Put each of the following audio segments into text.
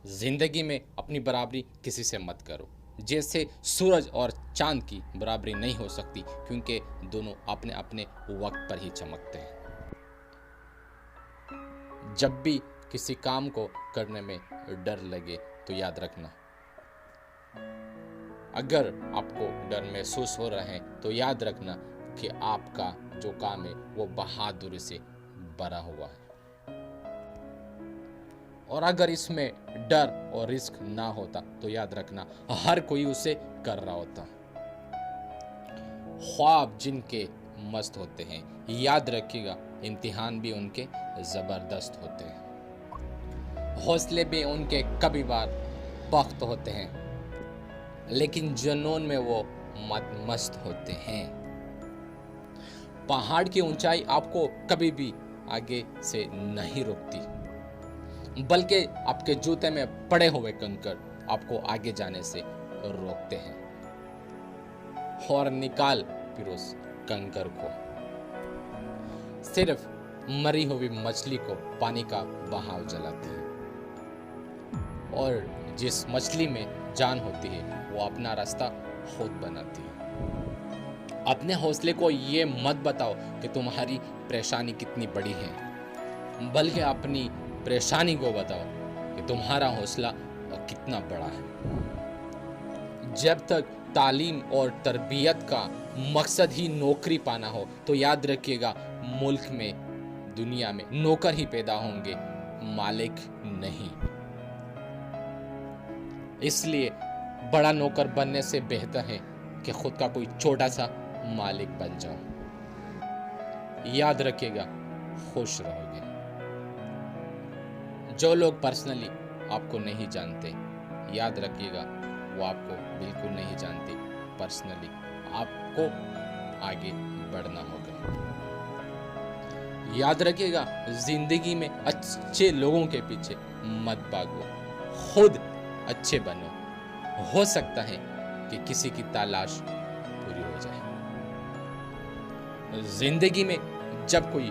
जिंदगी में अपनी बराबरी किसी से मत करो। जैसे सूरज और चांद की बराबरी नहीं हो सकती, क्योंकि दोनों अपने अपने वक्त पर ही चमकते हैं। जब भी किसी काम को करने में डर लगे तो याद रखना, अगर आपको डर महसूस हो रहा है तो याद रखना कि आपका जो काम है वो बहादुरी से भरा हुआ है। और अगर इसमें डर और रिस्क ना होता तो याद रखना हर कोई उसे कर रहा होता। ख्वाब जिनके मस्त होते हैं, याद रखिएगा इम्तिहान भी उनके जबरदस्त होते हैं। हौसले भी उनके कभी बार पख्त होते हैं, लेकिन जुनून में वो मस्त होते हैं। पहाड़ की ऊंचाई आपको कभी भी आगे से नहीं रोकती, बल्कि आपके जूते में पड़े हुए कंकड़ आपको आगे जाने से रोकते हैं। और निकाल फिर उस कंकड़ को। सिर्फ मरी हुई मछली को पानी का बहाव जलाती है, और जिस मछली में जान होती है वो अपना रास्ता खुद बनाती है। अपने हौसले को ये मत बताओ कि तुम्हारी परेशानी कितनी बड़ी है, बल्कि अपनी परेशानी को बताओ कि तुम्हारा हौसला कितना बड़ा है। जब तक तालीम और तरबियत का मकसद ही नौकरी पाना हो तो याद रखिएगा मुल्क में, दुनिया में नौकर ही पैदा होंगे, मालिक नहीं। इसलिए बड़ा नौकर बनने से बेहतर है कि खुद का कोई छोटा सा मालिक बन जाओ। याद रखिएगा खुश रहोगे। जो लोग पर्सनली आपको नहीं जानते, याद रखिएगा वो आपको बिल्कुल नहीं जानते। पर्सनली आपको आगे बढ़ना होगा। याद रखिएगा जिंदगी में अच्छे लोगों के पीछे मत भागो, खुद अच्छे बनो। हो सकता है कि किसी की तलाश पूरी हो जाए। जिंदगी में जब कोई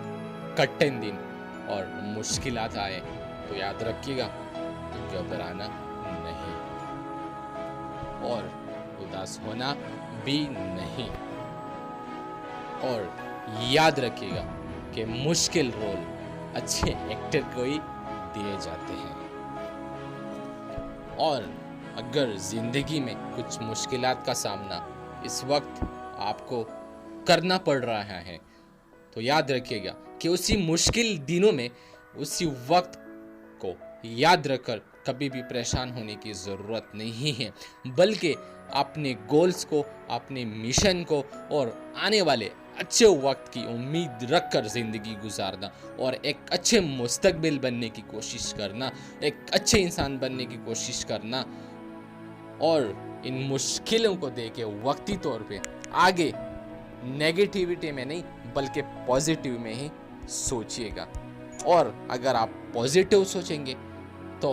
कठिन दिन और मुश्किलात आए तो याद रखिएगा घबराना नहीं और उदास होना भी नहीं। और याद रखिएगा कि मुश्किल रोल अच्छे एक्टर को ही दिए जाते हैं। और अगर जिंदगी में कुछ मुश्किलात का सामना इस वक्त आपको करना पड़ रहा है तो याद रखिएगा कि उसी मुश्किल दिनों में, उसी वक्त को याद रखकर कभी भी परेशान होने की ज़रूरत नहीं है, बल्कि अपने गोल्स को, अपने मिशन को और आने वाले अच्छे वक्त की उम्मीद रखकर ज़िंदगी गुजारना और एक अच्छे मुस्तकबिल बनने की कोशिश करना, एक अच्छे इंसान बनने की कोशिश करना। और इन मुश्किलों को देके वक्ती तौर पे आगे नेगेटिविटी में नहीं बल्कि पॉजिटिव में ही सोचिएगा। और अगर आप पॉजिटिव सोचेंगे तो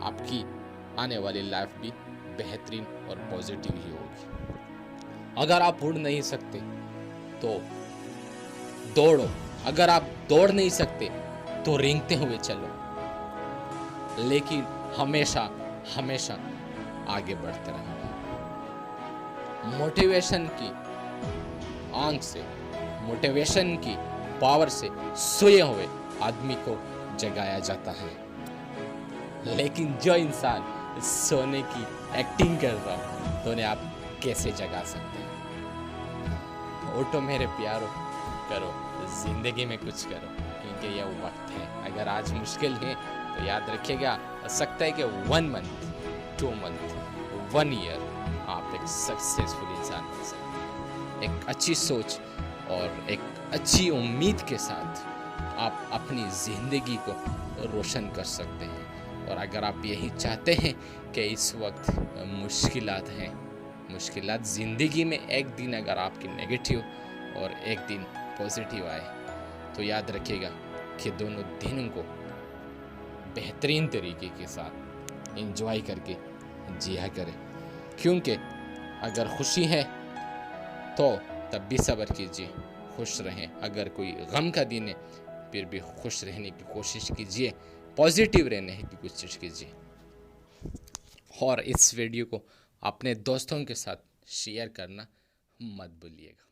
आपकी आने वाली लाइफ भी बेहतरीन और पॉजिटिव ही होगी। अगर आप उड़ नहीं सकते तो दौड़ो, अगर आप दौड़ नहीं सकते तो रेंगते हुए चलो, लेकिन हमेशा हमेशा आगे बढ़ते रहना। मोटिवेशन की आंख से, मोटिवेशन की पावर से सोए हुए आदमी को जगाया जाता है, लेकिन जो इंसान सोने की एक्टिंग कर रहा हो तो उन्हें आप कैसे जगा सकते हैं। उठो मेरे प्यारो, करो जिंदगी में कुछ करो, क्योंकि यह वक्त है। अगर आज मुश्किल है तो याद रखिएगा, हो सकता है कि 1 मंथ, 2 मंथ, 1 ईयर आप एक सक्सेसफुल इंसान बन सकते हैं। एक अच्छी सोच और एक अच्छी उम्मीद के साथ आप अपनी ज़िंदगी को रोशन कर सकते हैं। और अगर आप यही चाहते हैं कि इस वक्त मुश्किलात हैं, मुश्किलात ज़िंदगी में एक दिन अगर आपकी नेगेटिव और एक दिन पॉजिटिव आए तो याद रखिएगा कि दोनों दिनों को बेहतरीन तरीके के साथ एंजॉय करके जिया करें। क्योंकि अगर खुशी है तो तब भी सब्र कीजिए, खुश रहें। अगर कोई गम का दिन है फिर भी खुश रहने की कोशिश कीजिए, पॉजिटिव रहने की कोशिश कीजिए। और इस वीडियो को अपने दोस्तों के साथ शेयर करना मत भूलिएगा।